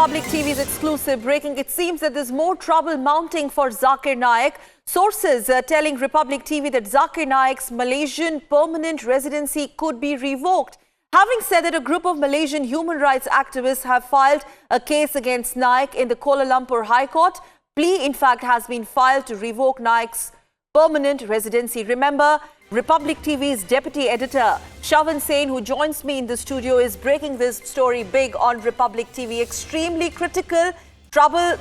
Republic TV's exclusive breaking. It seems that there's more trouble mounting for Zakir Naik. Sources are telling Republic TV that Zakir Naik's Malaysian permanent residency could be revoked. Having said that, a group of Malaysian human rights activists have filed a case against Naik in the Kuala Lumpur High Court. Plea, in fact, has been filed to revoke Naik's permanent residency. Remember, Republic TV's deputy editor, Shavan Sain, who joins me in the studio, is breaking this story big on Republic TV. Extremely critical,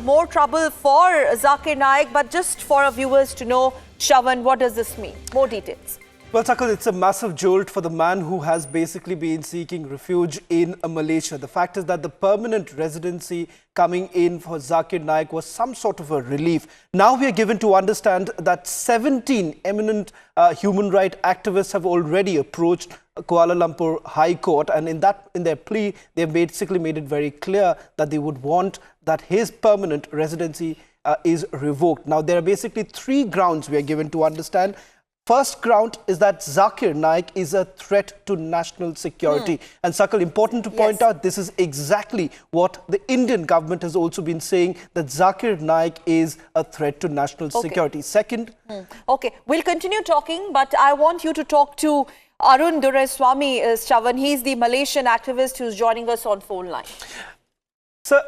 more trouble for Zakir Naik. But just for our viewers to know, Shavan, what does this mean? More details. Well, Sakal, it's a massive jolt for the man who has basically been seeking refuge in Malaysia. The fact is that the permanent residency coming in for Zakir Naik was some sort of a relief. Now we are given to understand that 17 eminent human rights activists have already approached Kuala Lumpur High Court, and in their plea, they have basically made it very clear that they would want that his permanent residency is revoked. Now, there are basically three grounds we are given to understand. First ground is that Zakir Naik is a threat to national security. And Sakal, important to point out, this is exactly what the Indian government has also been saying, that Zakir Naik is a threat to national security. Second... Okay, we'll continue talking, but I want you to talk to Arun Duraiswamy, Shavan. He's the Malaysian activist who's joining us on phone line. Sir,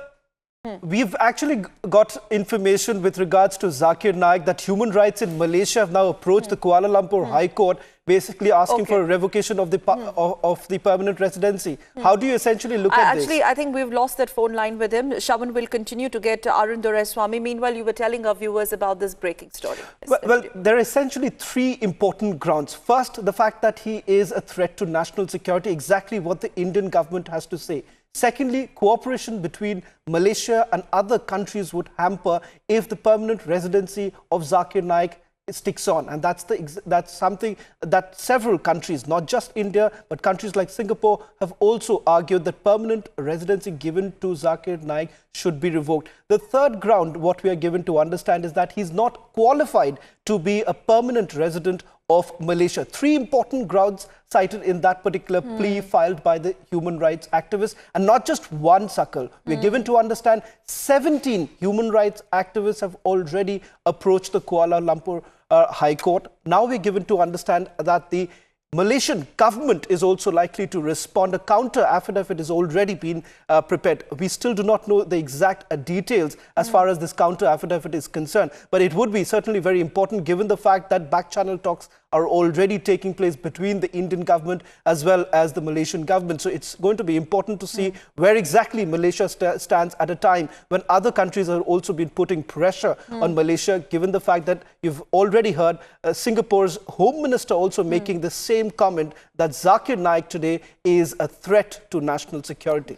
we've actually got information with regards to Zakir Naik that human rights in Malaysia have now approached the Kuala Lumpur High Court, basically asking for a revocation of the permanent residency. How do you essentially look at this? Actually, I think we've lost that phone line with him. Shavan will continue to get Arun Duraiswamy. Meanwhile, you were telling our viewers about this breaking story. Well, there are essentially three important grounds. First, the fact that he is a threat to national security, exactly what the Indian government has to say. Secondly, cooperation between Malaysia and other countries would hamper if the permanent residency of Zakir Naik sticks on. And that's something that several countries, not just India, but countries like Singapore, have also argued that permanent residency given to Zakir Naik should be revoked. The third ground, what we are given to understand, is that he's not qualified to be a permanent resident of Malaysia. Three important grounds cited in that particular plea filed by the human rights activists, and not just one, Sakal. We're given to understand 17 human rights activists have already approached the Kuala Lumpur High Court. Now we're given to understand that the Malaysian government is also likely to respond. A counter affidavit has already been prepared. We still do not know the exact details as far as this counter affidavit is concerned, but it would be certainly very important given the fact that back-channel talks are already taking place between the Indian government as well as the Malaysian government. So it's going to be important to see where exactly Malaysia stands at a time when other countries have also been putting pressure on Malaysia, given the fact that you've already heard Singapore's Home Minister also making the same comment that Zakir Naik today is a threat to national security.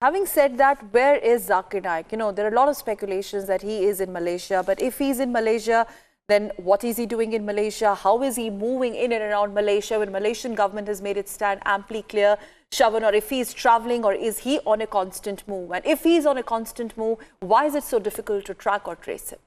Having said that, where is Zakir Naik? You know, there are a lot of speculations that he is in Malaysia, but if he's in Malaysia, then what is he doing in Malaysia? How is he moving in and around Malaysia when Malaysian government has made its stand amply clear? Shavan, or if he's traveling, or is he on a constant move? And if he's on a constant move, why is it so difficult to track or trace him?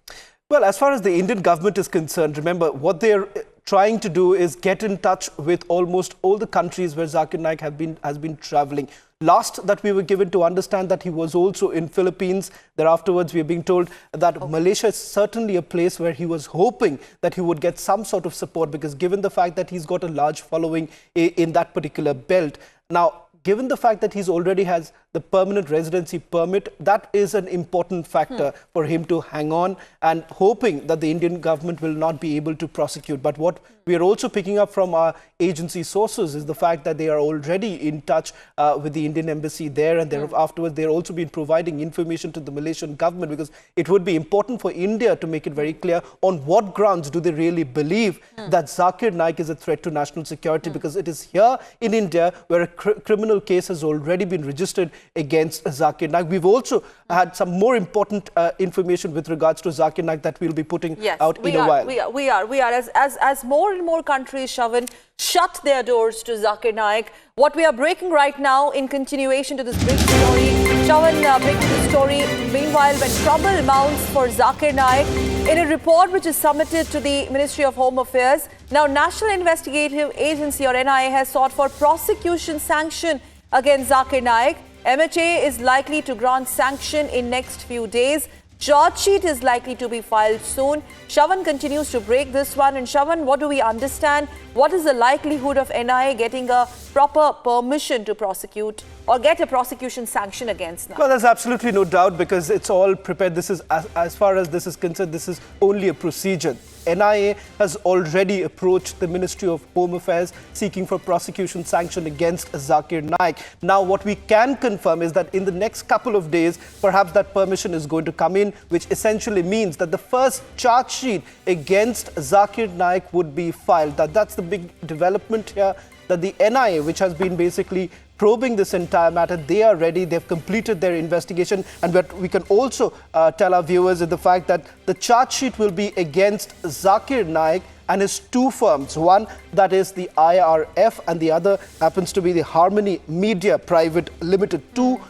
Well, as far as the Indian government is concerned, remember, what they're trying to do is get in touch with almost all the countries where Zakir Naik has been traveling. Last that we were given to understand that he was also in Philippines. Thereafterwards, we are being told that Malaysia is certainly a place where he was hoping that he would get some sort of support, because given the fact that he's got a large following in that particular belt. Now, given the fact that he's already has the permanent residency permit, that is an important factor for him to hang on, and hoping that the Indian government will not be able to prosecute. But what we are also picking up from our agency sources is the fact that they are already in touch with the Indian embassy there, and afterwards they're also been providing information to the Malaysian government, because it would be important for India to make it very clear on what grounds do they really believe that Zakir Naik is a threat to national security, because it is here in India where a criminal case has already been registered against Zakir Naik. We've also had some more important information with regards to Zakir Naik that we'll be putting out in a while. We are. As more and more countries, Shavan, shut their doors to Zakir Naik, what we are breaking right now in continuation to this big story, Shavan, breaking the story, meanwhile, when trouble mounts for Zakir Naik, in a report which is submitted to the Ministry of Home Affairs, now National Investigative Agency or NIA has sought for prosecution sanction against Zakir Naik. MHA is likely to grant sanction in next few days. Charge sheet is likely to be filed soon. Shravan continues to break this one. And Shravan, what do we understand? What is the likelihood of NIA getting a proper permission to prosecute or get a prosecution sanction against them? Well, there's absolutely no doubt because it's all prepared. This is, as far as this is concerned, this is only a procedure. NIA has already approached the Ministry of Home Affairs seeking for prosecution sanction against Zakir Naik. Now, what we can confirm is that in the next couple of days, perhaps that permission is going to come in, which essentially means that the first charge sheet against Zakir Naik would be filed. That's the big development here, that the NIA, which has been basically probing this entire matter, they are ready. They've completed their investigation. And what we can also tell our viewers is the fact that the charge sheet will be against Zakir Naik and his two firms. One, that is the IRF, and the other happens to be the Harmony Media Private Limited. Two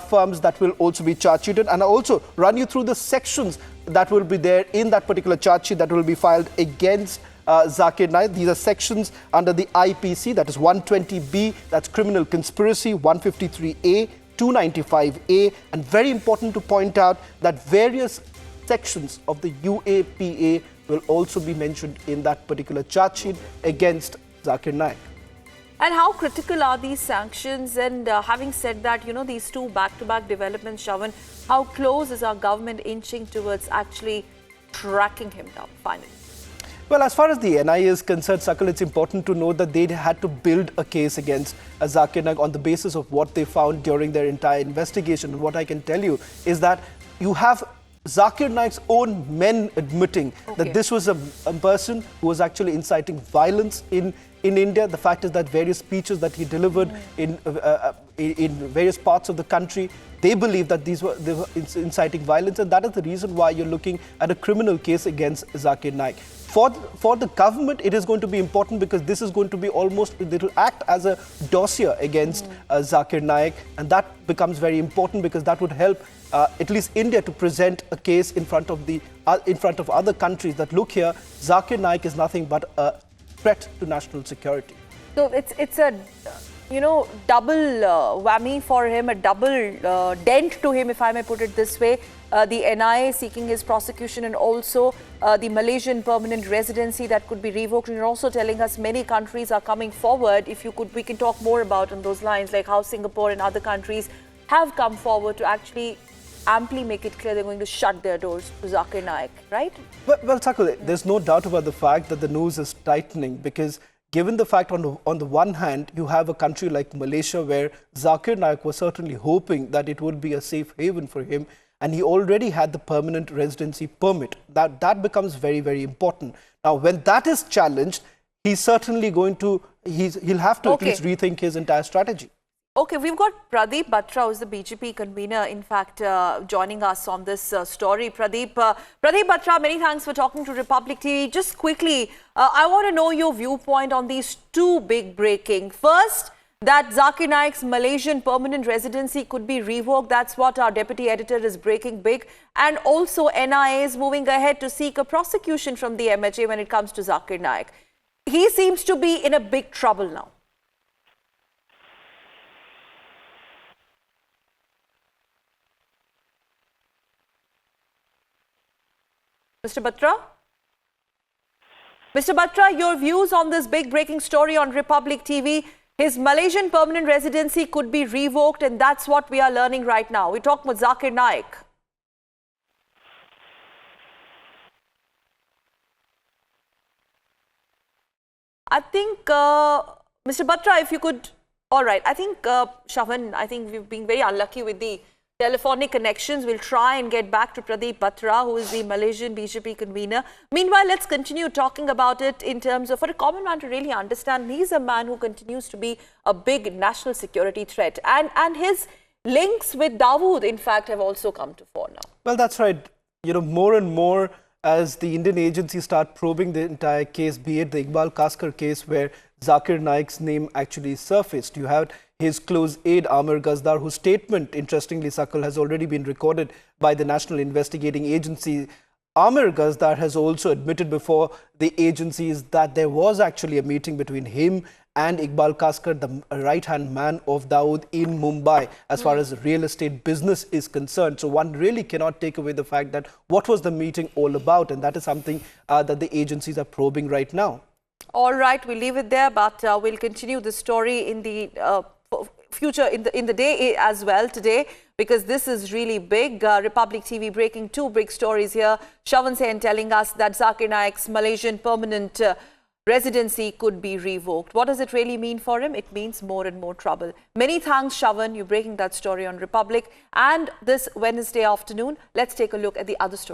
firms that will also be charge sheeted. And I'll also run you through the sections that will be there in that particular charge sheet that will be filed against Zakir Naik. These are sections under the IPC, that is 120B, that's criminal conspiracy, 153A, 295A, and very important to point out that various sections of the UAPA will also be mentioned in that particular charge sheet against Zakir Naik. And how critical are these sanctions? And having said that, these two back-to-back developments, Shravan, how close is our government inching towards actually tracking him down finally? Well, as far as the NIA is concerned, Sakal, it's important to note that they had to build a case against Zakir Naik on the basis of what they found during their entire investigation. And what I can tell you is that you have Zakir Naik's own men admitting that this was a person who was actually inciting violence in India. The fact is that various speeches that he delivered in various parts of the country, they believe that they were inciting violence, and that is the reason why you're looking at a criminal case against Zakir Naik. For the government, it is going to be important because this is going to be it will act as a dossier against Zakir Naik, and that becomes very important because that would help at least India to present a case in front of other countries that look here, Zakir Naik is nothing but a threat to national security. So it's a double whammy for him, a double dent to him, if I may put it this way. The NIA seeking his prosecution, and also the Malaysian permanent residency that could be revoked. And you're also telling us many countries are coming forward. If you could, we can talk more about on those lines, like how Singapore and other countries have come forward to actually amply make it clear they're going to shut their doors to Zakir Naik, right? Well, Sakul, there's no doubt about the fact that the noose is tightening because given the fact on the one hand, you have a country like Malaysia where Zakir Naik was certainly hoping that it would be a safe haven for him, and he already had the permanent residency permit. That becomes very, very important. Now, when that is challenged, he's certainly going to, he'll have to at least rethink his entire strategy. Okay, we've got Pradeep Batra, who's the BJP convener, in fact, joining us on this story. Pradeep Batra, many thanks for talking to Republic TV. Just quickly, I want to know your viewpoint on these two big breaking. First, that Zakir Naik's Malaysian permanent residency could be revoked. That's what our deputy editor is breaking big. And also, NIA is moving ahead to seek a prosecution from the MHA when it comes to Zakir Naik. He seems to be in a big trouble now. Mr. Batra? Mr. Batra, your views on this big breaking story on Republic TV. His Malaysian permanent residency could be revoked, and that's what we are learning right now. We're talking about Zakir Naik. I think, Mr. Batra, if you could... All right, I think, Shravan, I think we've been very unlucky with the telephonic connections. We'll try and get back to Pradeep Batra, who is the Malaysian BJP convener. Meanwhile, let's continue talking about it in terms of, for a common man to really understand, he's a man who continues to be a big national security threat. And his links with Dawood, in fact, have also come to fore now. Well, that's right. More and more as the Indian agencies start probing the entire case, be it the Iqbal Kaskar case where Zakir Naik's name actually surfaced. You have his close aide, Amir Gazdar, whose statement, interestingly, Sakal, has already been recorded by the National Investigating Agency. Amir Gazdar has also admitted before the agencies that there was actually a meeting between him and Iqbal Kaskar, the right-hand man of Dawood in Mumbai, as far as real estate business is concerned. So one really cannot take away the fact that what was the meeting all about, and that is something that the agencies are probing right now. All right, we'll leave it there, but we'll continue the story in the future, in the day as well today, because this is really big. Republic TV breaking two big stories here. Shavan Sen telling us that Zakir Naik's Malaysian permanent residency could be revoked. What does it really mean for him? It means more and more trouble. Many thanks, Shavan. You're breaking that story on Republic. And this Wednesday afternoon, let's take a look at the other story.